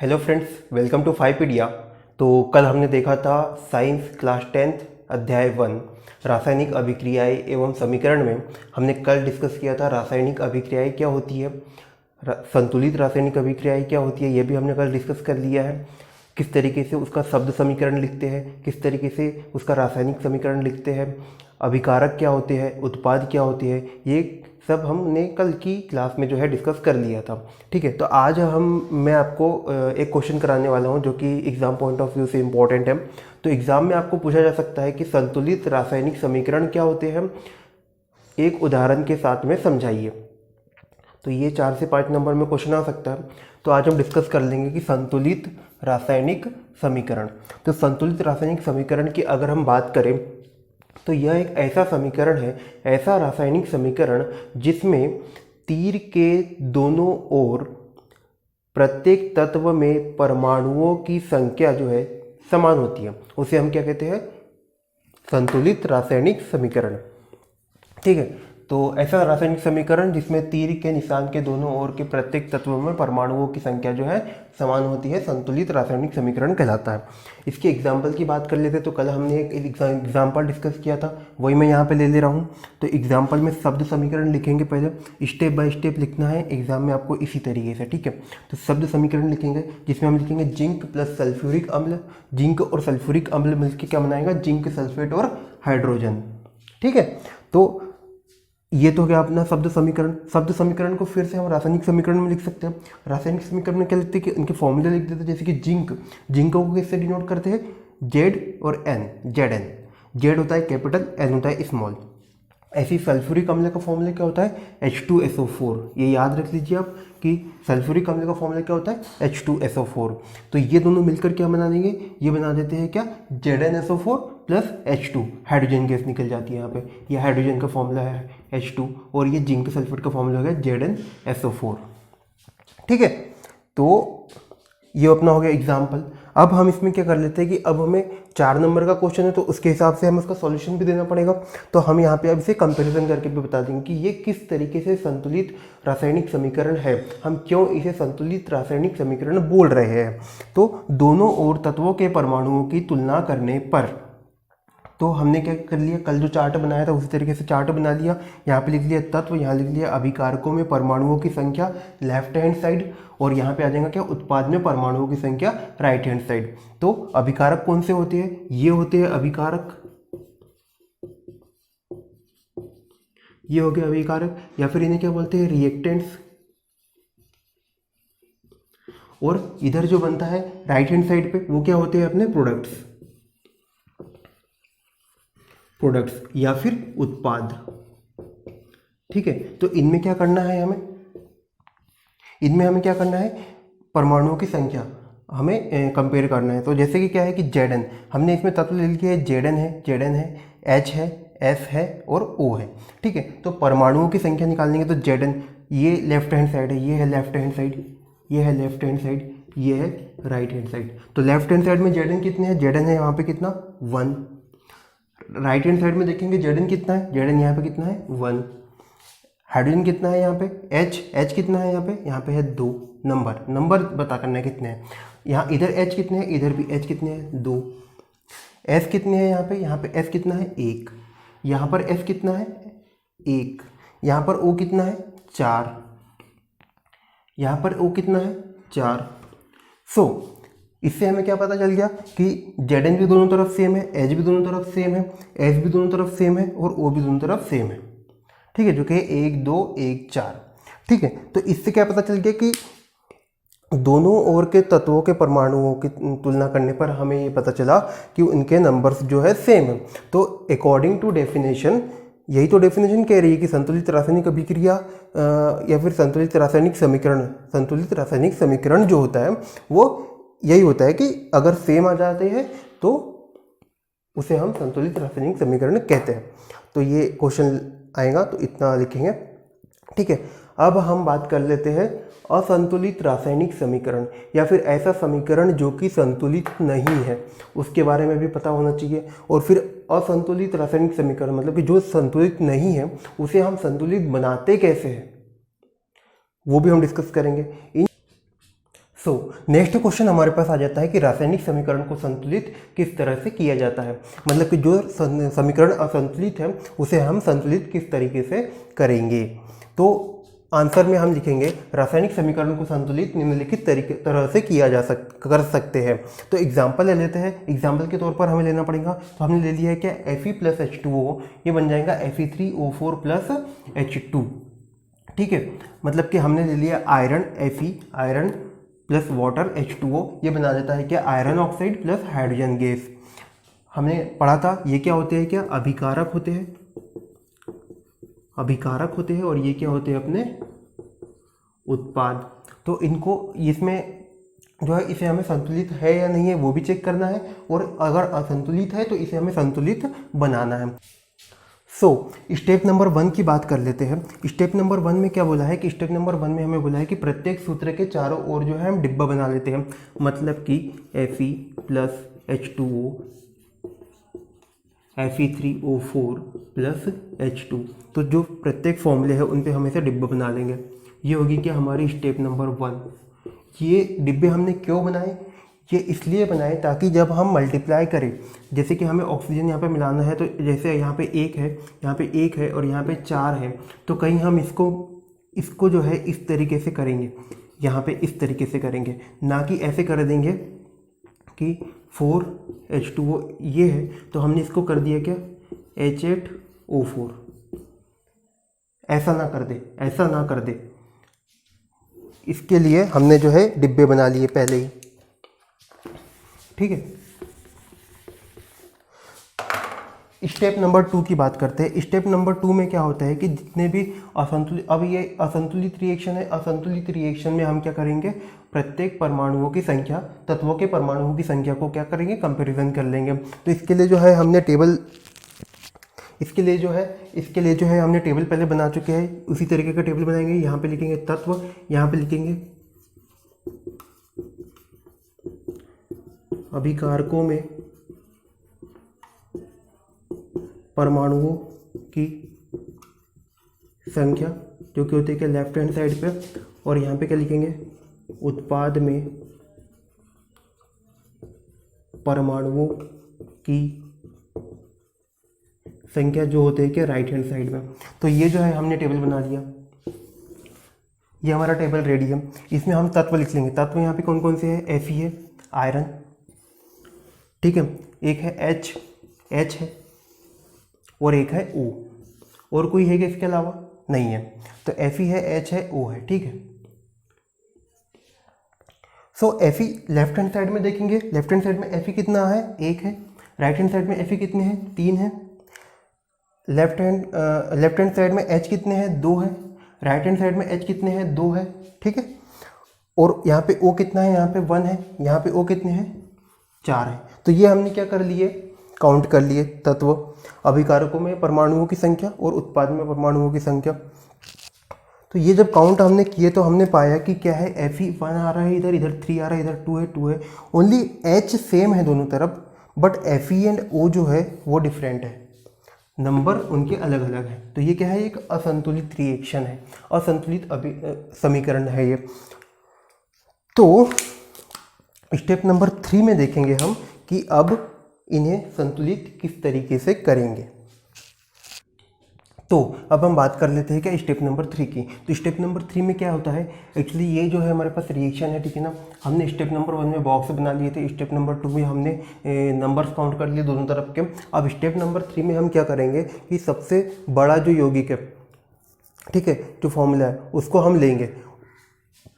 Hello friends, welcome to Phypedia. तो कल हमने देखा था साइंस क्लास 10th अध्याय 1 रासायनिक अभिक्रियाएं एवं समीकरण में हमने कल डिस्कस किया था रासायनिक अभिक्रियाएं क्या होती है, संतुलित रासायनिक अभिक्रियाएं क्या होती है, ये भी हमने कल डिस्कस कर लिया है। किस तरीके से उसका शब्द समीकरण लिखते हैं, किस तरीके से उसका रासायनिक समीकरण लिखते हैं, अभिकारक क्या होते हैं, उत्पाद क्या होते हैं, ये सब हमने कल की क्लास में जो है डिस्कस कर लिया था। ठीक है, तो आज मैं आपको एक क्वेश्चन कराने वाला हूँ जो कि एग्ज़ाम पॉइंट ऑफ व्यू से इम्पोर्टेंट है। तो एग्ज़ाम में आपको पूछा जा सकता है कि संतुलित रासायनिक समीकरण क्या होते हैं, एक उदाहरण के साथ में समझाइए। तो ये 4 से 5 नंबर में क्वेश्चन आ सकता है। तो आज हम डिस्कस कर लेंगे कि संतुलित रासायनिक समीकरण। तो संतुलित रासायनिक समीकरण की अगर हम बात करें तो यह एक ऐसा समीकरण है, ऐसा रासायनिक समीकरण जिसमें तीर के दोनों ओर प्रत्येक तत्व में परमाणुओं की संख्या जो है समान होती है, उसे हम क्या कहते हैं, संतुलित रासायनिक समीकरण। ठीक है, तो ऐसा रासायनिक समीकरण जिसमें तीर के निशान के दोनों ओर के प्रत्येक तत्व में परमाणुओं की संख्या जो है समान होती है, संतुलित रासायनिक समीकरण कहलाता है। इसके एग्जाम्पल की बात कर लेते तो कल हमने एक एग्जाम्पल डिस्कस किया था, वही मैं यहाँ पे ले रहा हूँ। तो एग्जाम्पल में शब्द समीकरण लिखेंगे, पहले स्टेप बाय स्टेप लिखना है एग्जाम में आपको इसी तरीके से। ठीक है, तो शब्द समीकरण लिखेंगे जिसमें हम लिखेंगे जिंक प्लस सल्फ्यूरिक अम्ल। जिंक और सल्फ्यूरिक अम्ल मिलकर क्या बनाएगा, जिंक सल्फेट और हाइड्रोजन। ठीक है, तो ये तो हो गया अपना शब्द समीकरण। शब्द समीकरण को फिर से हम रासायनिक समीकरण में लिख सकते हैं। रासायनिक समीकरण में क्या लिखते हैं कि इनके फॉर्मूले लिख देते हैं, जैसे कि जिंक को किससे डिनोट करते हैं, जेड और एन, जेड एन। जेड होता है कैपिटल, एन होता है स्मॉल। ऐसी सल्फ्यूरिक अम्ल का फॉर्मूला क्या होता है, H2SO4। ये याद रख लीजिए आप कि सल्फ्यूरिक अम्ल का फॉर्मूला क्या होता है, H2SO4। तो ये दोनों मिलकर क्या बना देंगे, ये बना देते हैं क्या, ZnSO4 plus H2। Hydrogen gas निकल जाती है यहाँ पे, ये हाइड्रोजन का फॉर्मूला है H2 और ये जिंक सल्फेट का फॉर्मूला हो गया ZnSO4। ठीक है, तो ये अपना हो गया एग्जाम्पल। अब हम इसमें क्या कर लेते हैं कि अब हमें 4 नंबर का क्वेश्चन है तो उसके हिसाब से हमें उसका सॉल्यूशन भी देना पड़ेगा। तो हम यहाँ पे अब इसे कंपैरिजन करके भी बता देंगे कि ये किस तरीके से संतुलित रासायनिक समीकरण है, हम क्यों इसे संतुलित रासायनिक समीकरण बोल रहे हैं। तो दोनों ओर तत्वों के परमाणुओं की तुलना करने पर, तो हमने क्या कर लिया, कल जो चार्ट बनाया था उसी तरीके से चार्ट बना लिया। यहाँ पे लिख लिया तत्व, यहाँ लिख लिया अभिकारकों में परमाणुओं की संख्या लेफ्ट हैंड साइड, और यहाँ पे आ जाएगा क्या, उत्पाद में परमाणुओं की संख्या राइट हैंड साइड। तो अभिकारक कौन से होते हैं, ये होते हैं अभिकारक, ये हो गया अभिकारक, या फिर इन्हें क्या बोलते हैं, रिएक्टेंट्स। और इधर जो बनता है राइट हैंड साइड पे वो क्या होते हैं, अपने प्रोडक्ट्स या फिर उत्पाद। ठीक है, तो इनमें क्या करना है, इनमें हमें क्या करना है, परमाणुओं की संख्या हमें कंपेयर करना है। तो जैसे कि क्या है कि Zn, हमने इसमें तत्व ले लिया है, Zn है, H है, S है और O है। ठीक है, तो परमाणुओं की संख्या निकालेंगे तो Zn, ये लेफ्ट हैंड साइड है, ये है लेफ्ट हैंड साइड, ये है लेफ्ट हैंड साइड, ये है राइट हैंड साइड। तो लेफ्ट हैंड साइड में Zn कितने हैं, Zn है यहाँ पे कितना, 1। राइट हैंड साइड में देखेंगे Zn कितना है, Zn यहाँ पे कितना है, 1। हाइड्रोजन कितना है यहाँ पे, H कितना है यहाँ पे है 2। नंबर पता करना है कितने हैं, यहाँ इधर H कितने हैं, इधर भी H कितने हैं, 2। S कितने हैं यहाँ पे S कितना है, 1। यहाँ पर S कितना है, 1। यहाँ पर O कितना है, 4। यहाँ पर O कितना है, 4। इससे हमें क्या पता चल गया कि Zn भी दोनों तरफ सेम है, H भी दोनों तरफ सेम है, S भी दोनों तरफ सेम है और O भी दोनों तरफ सेम है। ठीक है, जो कि 1 2 1 4। ठीक है, तो इससे क्या पता चल गया कि दोनों ओर के तत्वों के परमाणुओं की तुलना करने पर हमें ये पता चला कि उनके नंबर्स जो है सेम है। तो अकॉर्डिंग टू डेफिनेशन, यही तो डेफिनेशन कह रही है कि संतुलित रासायनिक अभिक्रिया या फिर संतुलित रासायनिक समीकरण जो होता है वो यही होता है कि अगर सेम आ जाते हैं तो उसे हम संतुलित रासायनिक समीकरण कहते हैं। तो ये क्वेश्चन आएगा तो इतना लिखेंगे। ठीक है, अब हम बात कर लेते हैं असंतुलित रासायनिक समीकरण, या फिर ऐसा समीकरण जो कि संतुलित नहीं है, उसके बारे में भी पता होना चाहिए। और फिर असंतुलित रासायनिक समीकरण मतलब कि जो संतुलित नहीं है उसे हम संतुलित बनाते कैसे हैं वो भी हम डिस्कस करेंगे। इन नेक्स्ट क्वेश्चन हमारे पास आ जाता है कि रासायनिक समीकरण को संतुलित किस तरह से किया जाता है। मतलब कि जो समीकरण असंतुलित है उसे हम संतुलित किस तरीके से करेंगे। तो आंसर में हम लिखेंगे रासायनिक समीकरण को संतुलित निम्नलिखित तरह से किया कर सकते हैं। तो एग्जाम्पल ले लेते हैं। एग्जाम्पल के तौर पर हमें लेना पड़ेगा। तो हमने ले लिया है क्या Fe प्लस H2O, ये बन जाएगा Fe3O4 प्लस H2। ठीक है, मतलब कि हमने ले लिया iron Fe, iron plus water H2O, ये बना देता है क्या iron oxide plus hydrogen gas. हमने पढ़ा था ये क्या होते हैं, क्या अभिकारक होते हैं, अभिकारक होते हैं, और ये क्या होते हैं अपने उत्पाद। तो इनको इसमें जो है इसे हमें संतुलित है या नहीं है वो भी चेक करना है, और अगर असंतुलित है तो इसे हमें संतुलित बनाना है। स्टेप नंबर 1 की बात कर लेते हैं। स्टेप नंबर 1 में क्या बोला है कि स्टेप नंबर 1 में हमें बोला है कि प्रत्येक सूत्र के चारों ओर जो है हम डिब्बा बना लेते हैं। मतलब कि Fe plus H2O, Fe3O4 plus H2, तो जो प्रत्येक फॉर्मूले हैं उन पे हम ऐसे डिब्बा बना लेंगे। ये होगी क्या हमारी स्टेप नंबर 1। ये डिब्बे हमने क्यों बनाए, ये इसलिए बनाए ताकि जब हम मल्टीप्लाई करें, जैसे कि हमें ऑक्सीजन यहाँ पे मिलाना है, तो जैसे यहाँ पे 1 है, यहाँ पे 1 है और यहाँ पे 4 है, तो कहीं हम इसको जो है इस तरीके से करेंगे, यहाँ पे इस तरीके से करेंगे, ना कि ऐसे कर देंगे कि 4H2O ये है तो हमने इसको कर दिया क्या H8O4। ऐसा ना कर दे, ऐसा ना कर दे। इसके लिए हमने जो है डिब्बे बना लिए पहले ही। ठीक है, स्टेप नंबर 2 की बात करते हैं। स्टेप नंबर 2 में क्या होता है कि जितने भी असंतुलित, अब ये असंतुलित रिएक्शन है, असंतुलित रिएक्शन में हम क्या करेंगे, प्रत्येक परमाणुओं की संख्या, तत्वों के परमाणुओं की संख्या को क्या करेंगे, कंपैरिजन कर लेंगे। तो इसके लिए जो है हमने टेबल, इसके लिए जो है हमने टेबल पहले बना चुके हैं, उसी तरीके का टेबल बनाएंगे। यहाँ पे लिखेंगे तत्व, यहाँ पे लिखेंगे अभिकारकों में परमाणुओं की संख्या, जो कि होती है कि लेफ्ट हैंड साइड पे, और यहाँ पे क्या लिखेंगे, उत्पाद में परमाणुओं की संख्या, जो होते हैं कि राइट हैंड साइड में। तो ये जो है हमने टेबल बना लिया, ये हमारा टेबल रेडी है। इसमें हम तत्व लिख लेंगे। तत्व यहाँ पे कौन कौन से है, Fe है, आयरन, ठीक है, एक है H है, और एक है O। और कोई है क्या इसके अलावा, नहीं है। तो Fe है, H है, O है, ठीक है। Fe लेफ्ट हैंड साइड में देखेंगे, लेफ्ट हैंड साइड में Fe कितना है, 1 है। राइट हैंड साइड में Fe कितने हैं, 3 है। लेफ्ट हैंड साइड में H कितने हैं, 2 है। राइट हैंड साइड में H कितने हैं, 2 है, ठीक है। और यहाँ पे O कितना है, यहाँ पे 1 है, यहाँ पे O कितने हैं, 4 है। तो ये हमने क्या कर लिए, काउंट कर लिए तत्व, अभिकारकों में परमाणुओं की संख्या और उत्पाद में परमाणुओं की संख्या। तो ये जब काउंट हमने किए तो हमने पाया कि क्या है, Fe 1 आ रहा है इधर, इधर 3 आ रहा है, इधर 2 है। ओनली H सेम है दोनों तरफ, बट Fe एंड O जो है वो डिफरेंट है, नंबर उनके अलग अलग हैं। तो ये क्या है, एक असंतुलित रिएक्शन है, असंतुलित समीकरण है ये। तो स्टेप नंबर 3 में देखेंगे हम कि अब इन्हें संतुलित किस तरीके से करेंगे। तो अब हम बात कर लेते हैं क्या स्टेप नंबर 3 की। तो स्टेप नंबर 3 में क्या होता है, एक्चुअली ये जो है हमारे पास रिएक्शन है, ठीक है ना। हमने स्टेप नंबर 1 में बॉक्स बना लिए थे, स्टेप नंबर 2 में हमने नंबर्स काउंट कर लिए दोनों तरफ के। अब स्टेप नंबर 3 में हम क्या करेंगे कि सबसे बड़ा जो यौगिक है, ठीक है, जो फॉर्मूला है उसको हम लेंगे,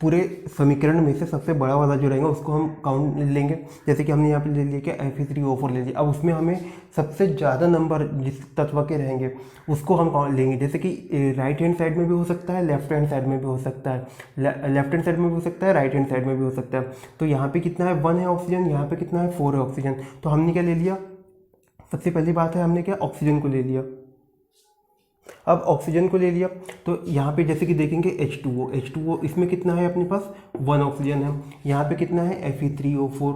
पूरे समीकरण में से सबसे बड़ा वाला जो रहेगा उसको हम काउंट लेंगे। जैसे कि हमने यहाँ पे ले लिया क्या, Fe3O4 ले लिया। अब उसमें हमें सबसे ज़्यादा नंबर जिस तत्व के रहेंगे उसको हम काउंट लेंगे। जैसे कि राइट हैंड साइड में भी हो सकता है, लेफ्ट हैंड साइड में भी हो सकता है, लेफ्ट हैंड साइड में भी हो सकता है, राइट हैंड साइड में भी हो सकता है। तो यहाँ पे कितना है, 1 है ऑक्सीजन, यहाँ पे कितना है, 4 है ऑक्सीजन। तो हमने क्या ले लिया, सबसे पहली बात है हमने क्या, ऑक्सीजन को ले लिया। अब ऑक्सीजन को ले लिया तो यहाँ पे जैसे कि देखेंगे H2O इसमें कितना है अपने पास, 1 ऑक्सीजन है। यहाँ पे कितना है, Fe3O4,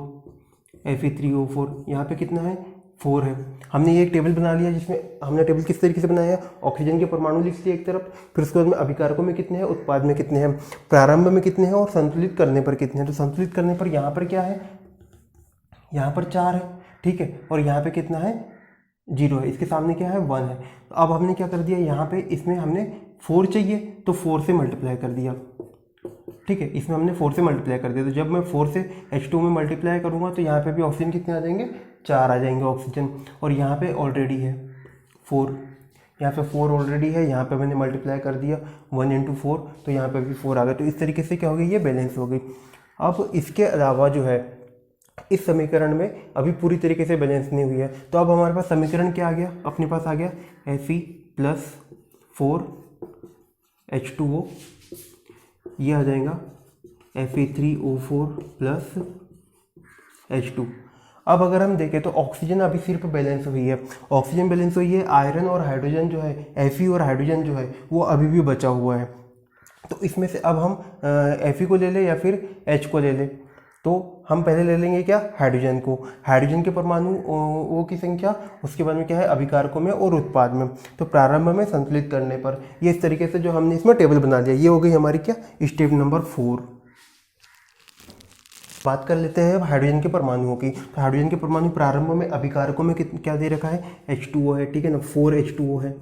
यहाँ पे कितना है, 4 है। हमने ये एक टेबल बना लिया जिसमें हमने टेबल किस तरीके से बनाया, ऑक्सीजन के परमाणु लिख लिए एक तरफ, फिर उसके बाद में अभिकारकों में कितने हैं, उत्पाद में कितने हैं, प्रारंभ में कितने हैं और संतुलित करने पर कितने हैं। तो संतुलित करने पर यहाँ पर क्या है, यहाँ पर 4 है, ठीक है, और यहाँ पे कितना है, 0 है, इसके सामने क्या है, 1 है। तो अब हमने क्या कर दिया, यहाँ पे इसमें हमने 4 चाहिए तो 4 से मल्टीप्लाई कर दिया, ठीक है, इसमें हमने 4 से मल्टीप्लाई कर दिया। तो जब मैं 4 से H2 में मल्टीप्लाई करूँगा तो यहाँ पे भी ऑक्सीजन कितने आ जाएंगे, 4 आ जाएंगे ऑक्सीजन, और यहाँ पे ऑलरेडी है 4, यहाँ पे 4 ऑलरेडी है, यहाँ पे मैंने मल्टीप्लाई कर दिया 1 × 4, तो यहाँ पे भी 4 आ गए। तो इस तरीके से क्या हो गई, ये बैलेंस हो गई। अब इसके अलावा जो है इस समीकरण में अभी पूरी तरीके से बैलेंस नहीं हुई है, तो अब हमारे पास समीकरण क्या आ गया, अपने पास आ गया Fe+4H2O, ये आ जाएगा Fe3O4+H2। अब अगर हम देखें तो ऑक्सीजन अभी सिर्फ बैलेंस हुई है, ऑक्सीजन बैलेंस हुई है, आयरन और हाइड्रोजन जो है, Fe और हाइड्रोजन जो है वो अभी भी बचा हुआ है। तो इसमें से अब हम Fe को ले लें या फिर H को ले लें, तो हम पहले ले लेंगे क्या, हाइड्रोजन को, हाइड्रोजन के परमाणु ओ की संख्या, उसके बाद में क्या है, अभिकारकों में और उत्पाद में, तो प्रारंभ में संतुलित करने पर, ये इस तरीके से जो हमने इसमें टेबल बना लिया, ये हो गई हमारी क्या, स्टेप नंबर 4। बात कर लेते हैं अब हाइड्रोजन के परमाणुओं की। तो हाइड्रोजन के परमाणु प्रारंभ में अभिकारकों में क्या दे रखा है, H2O है, ठीक है ना, 4H2O है।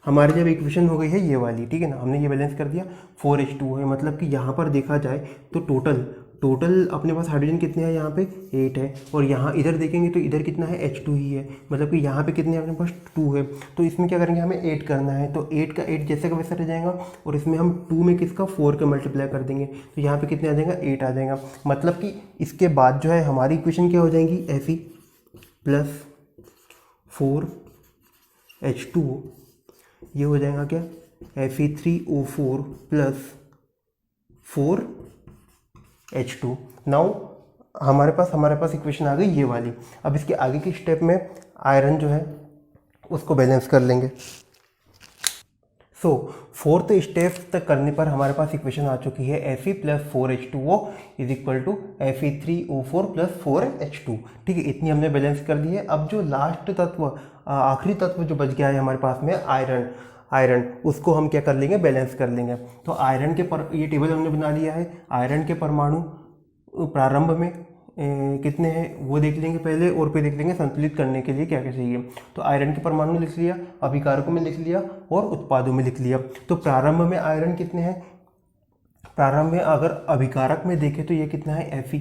हमारी जब इक्वेशन हो गई है ये वाली, ठीक है ना, हमने ये बैलेंस कर दिया, 4H2O है, मतलब कि यहाँ पर देखा जाए तो टोटल अपने पास हाइड्रोजन कितने हैं, यहाँ पे 8 है, और यहाँ इधर देखेंगे तो इधर कितना है, H2 ही है, मतलब कि यहाँ पे कितने हैं अपने पास, 2 है। तो इसमें क्या करेंगे, हमें 8 करना है, तो 8 का 8 जैसे का वैसा रह जाएगा, और इसमें हम 2 में किसका, 4 का मल्टीप्लाई कर देंगे, तो यहाँ पे कितने आ जाएगा, 8 आ जाएगा। मतलब कि इसके बाद जो है हमारी इक्वेशन क्या हो जाएगी, Fe+4H2O, ये हो जाएगा क्या, Fe3O4+4H2। नाउ हमारे पास इक्वेशन आ गई ये वाली। अब इसके आगे की स्टेप में आयरन जो है उसको बैलेंस कर लेंगे। सो फोर्थ स्टेप तक करने पर हमारे पास इक्वेशन आ चुकी है Fe+4H2O = Fe3O4+4H2, ठीक है, इतनी हमने बैलेंस कर दी है। अब जो लास्ट तत्व, आखिरी तत्व जो बच गया है हमारे पास में, आयरन, उसको हम क्या कर लेंगे, बैलेंस कर लेंगे। तो आयरन के ये टेबल हमने बना लिया है, आयरन के परमाणु प्रारंभ में कितने हैं वो देख लेंगे पहले, और फिर देख लेंगे संतुलित करने के लिए क्या क्या चाहिए। तो आयरन के परमाणु लिख लिया, अभिकारकों में लिख लिया और उत्पादों में लिख लिया। तो प्रारंभ में आयरन कितने हैं, प्रारंभ में अगर अभिकारक में देखें तो ये कितना है, Fe,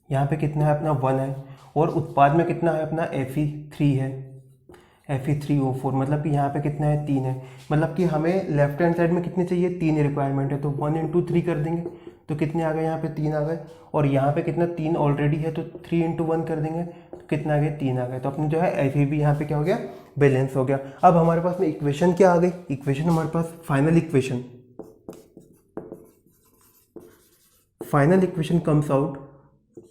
यहाँ पे कितना है अपना 1 है, और उत्पाद में कितना है अपना Fe3 है, Fe3O4, मतलब कि यहाँ पे कितना है, 3 है। मतलब कि हमें लेफ्ट हैंड साइड में कितने चाहिए, 3 रिक्वायरमेंट है, तो 1 × 3 कर देंगे, तो कितने आ गए, यहाँ पे 3 आ गए, और यहाँ पे कितना 3 ऑलरेडी है, तो 3 × 1 कर देंगे, तो कितना आ गया, 3 आ गए। तो अपने जो है Fe भी यहाँ पे क्या हो गया, बैलेंस हो गया। अब हमारे पास में इक्वेशन क्या आ गई, इक्वेशन हमारे पास final equation comes out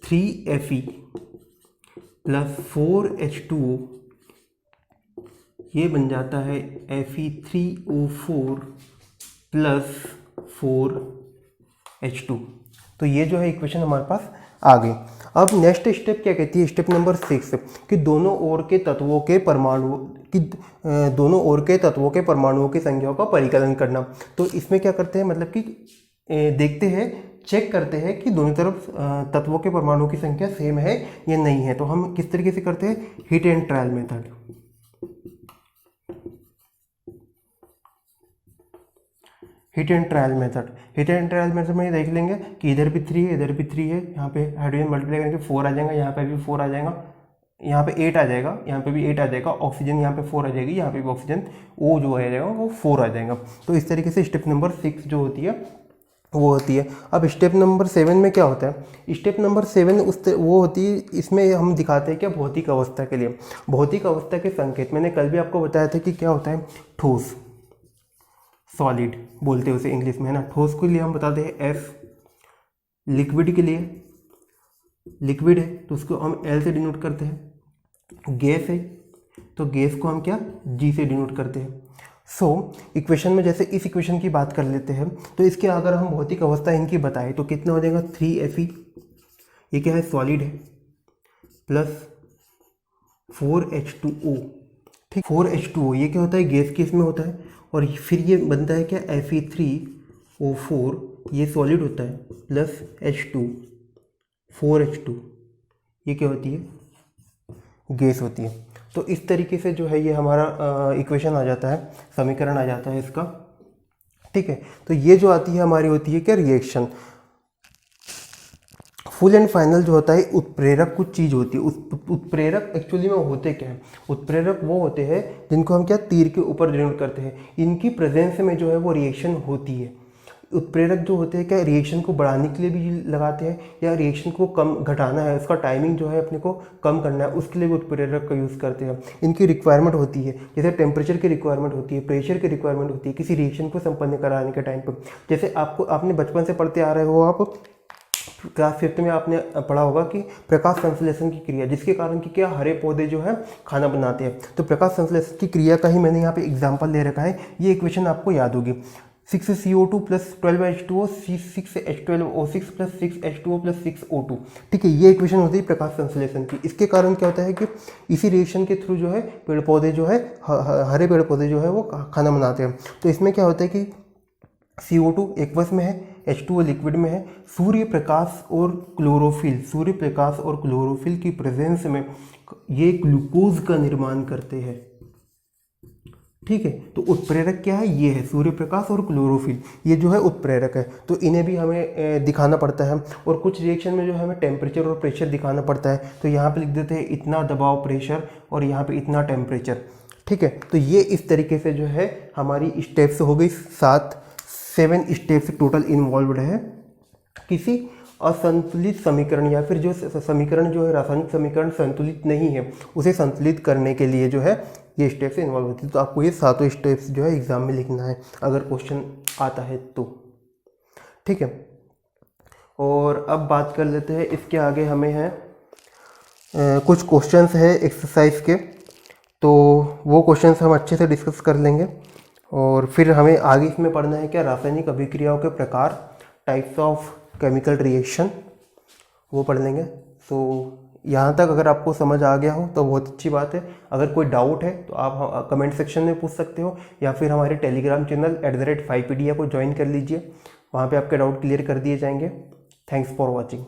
3Fe+4H2O, ये बन जाता है Fe3O4+4H2। तो ये जो है इक्वेशन हमारे पास आ गई। अब नेक्स्ट स्टेप क्या कहती है, स्टेप नंबर 6, कि दोनों ओर के तत्वों के परमाणुओं की संख्याओं का परिकलन करना। तो इसमें क्या करते हैं, मतलब कि देखते हैं, चेक करते हैं कि दोनों तरफ तत्वों के परमाणुओं की संख्या सेम है या नहीं है। तो हम किस तरीके से करते हैं, hit and trial method. Hit and trial method में देख लेंगे कि इधर भी 3 है, इधर भी 3 है, यहाँ पे हाइड्रोजन मल्टीप्लाई करके 4 आ जाएगा, यहाँ पे भी 4 आ जाएगा, यहाँ पे 8 आ जाएगा, यहाँ पे भी 8 आ जाएगा, ऑक्सीजन यहाँ पे 4 आ जाएगी, यहाँ पे भी ऑक्सीजन O जो आ जाएगा वो 4 आ जाएगा। तो इस तरीके से स्टेप नंबर 6 जो होती है वो होती है। अब स्टेप नंबर 7 में क्या होता है, स्टेप नंबर 7 वो होती है, इसमें हम दिखाते हैं क्या, भौतिक अवस्था के लिए, भौतिक अवस्था के संकेत। मैंने कल भी आपको बताया था कि क्या होता है, ठोस, सॉलिड बोलते हैं उसे इंग्लिश में, है ना। ठोस के लिए हम बताते हैं F, लिक्विड के लिए, लिक्विड है तो उसको हम L से डिनोट करते हैं, गैस है तो गैस को हम क्या, G से डिनोट करते हैं। इक्वेशन में जैसे इस इक्वेशन की बात कर लेते हैं, तो इसके अगर हम भौतिक अवस्था इनकी बताएं तो कितना हो जाएगा, 3Fe, ये क्या है, सॉलिड है, प्लस 4H2O, ठीक। 4H2O ये क्या होता है, गैस केस में होता है, और फिर ये बनता है क्या, Fe3O4, ये सॉलिड होता है, प्लस H2, 4H2, ये क्या होती है, गैस होती है। तो इस तरीके से जो है ये हमारा इक्वेशन आ जाता है, समीकरण आ जाता है इसका, ठीक है। तो ये जो आती है हमारी होती है क्या, रिएक्शन। फुल एंड फाइनल जो होता है, उत्प्रेरक कुछ चीज़ होती है। उत्प्रेरक एक्चुअली में होते क्या है, उत्प्रेरक वो होते हैं जिनको हम क्या, तीर के ऊपर डिनोट करते हैं, इनकी प्रेजेंस में जो है वो रिएक्शन होती है। उत्प्रेरक जो होते हैं क्या, रिएक्शन को बढ़ाने के लिए भी लगाते हैं, या रिएक्शन को कम घटाना है, उसका टाइमिंग जो है अपने को कम करना है, उसके लिए भी उत्प्रेरक का यूज़ करते हैं। इनकी रिक्वायरमेंट होती है, जैसे टेम्परेचर की रिक्वायरमेंट होती है, प्रेशर की रिक्वायरमेंट होती है किसी रिएक्शन को संपन्न कराने के टाइम पर। जैसे आपने बचपन से पढ़ते आ रहे हो, आप क्लास 5th में आपने पढ़ा होगा कि प्रकाश संश्लेषण की क्रिया, जिसके कारण कि क्या, हरे पौधे जो है खाना बनाते हैं। तो प्रकाश संश्लेषण की क्रिया का ही मैंने यहाँ पे एग्जांपल ले रखा है, ये इक्वेशन आपको याद होगी। 6CO2 plus 12H2O, 6H12O6 plus 6H2O plus 6O2, ठीक है। ये इक्वेशन होती है प्रकाश संश्लेषण की। इसके कारण क्या होता है कि इसी रिएक्शन के थ्रू जो है पेड़ पौधे जो है, हरे पेड़ पौधे जो है वो खाना बनाते हैं। तो इसमें क्या होता है कि CO2 एक्वस में है, H2O लिक्विड में है, सूर्य प्रकाश और क्लोरोफिल की प्रेजेंस में ये ग्लूकोज का निर्माण करते हैं, ठीक है। तो उत्प्रेरक क्या है, ये है सूर्य प्रकाश और क्लोरोफिल, ये जो है उत्प्रेरक है। तो इन्हें भी हमें दिखाना पड़ता है, और कुछ रिएक्शन में जो है हमें टेम्परेचर और प्रेशर दिखाना पड़ता है। तो यहाँ पे लिख देते हैं इतना दबाव प्रेशर, और यहाँ पे इतना टेम्परेचर, ठीक है। तो ये इस तरीके से जो है हमारी स्टेप्स हो गई, 7 स्टेप्स टोटल इन्वॉल्वड है किसी असंतुलित समीकरण, या फिर जो समीकरण जो है, रासायनिक समीकरण संतुलित नहीं है, उसे संतुलित करने के लिए जो है ये स्टेप्स इन्वॉल्व होती है। तो आपको ये 7 स्टेप्स जो है एग्जाम में लिखना है, अगर क्वेश्चन आता है तो, ठीक है। और अब बात कर लेते हैं, इसके आगे हमें है कुछ क्वेश्चंस है एक्सरसाइज के, तो वो क्वेश्चंस हम अच्छे से डिस्कस कर लेंगे। और फिर हमें आगे इसमें पढ़ना है क्या, रासायनिक अभिक्रियाओं के प्रकार, टाइप्स ऑफ केमिकल रिएक्शन, वो पढ़ लेंगे। तो यहाँ तक अगर आपको समझ आ गया हो तो बहुत अच्छी बात है। अगर कोई डाउट है तो आप कमेंट सेक्शन में पूछ सकते हो, या फिर हमारे टेलीग्राम चैनल @5pedia को ज्वाइन कर लीजिए, वहाँ पे आपके डाउट क्लियर कर दिए जाएंगे। Thanks for watching.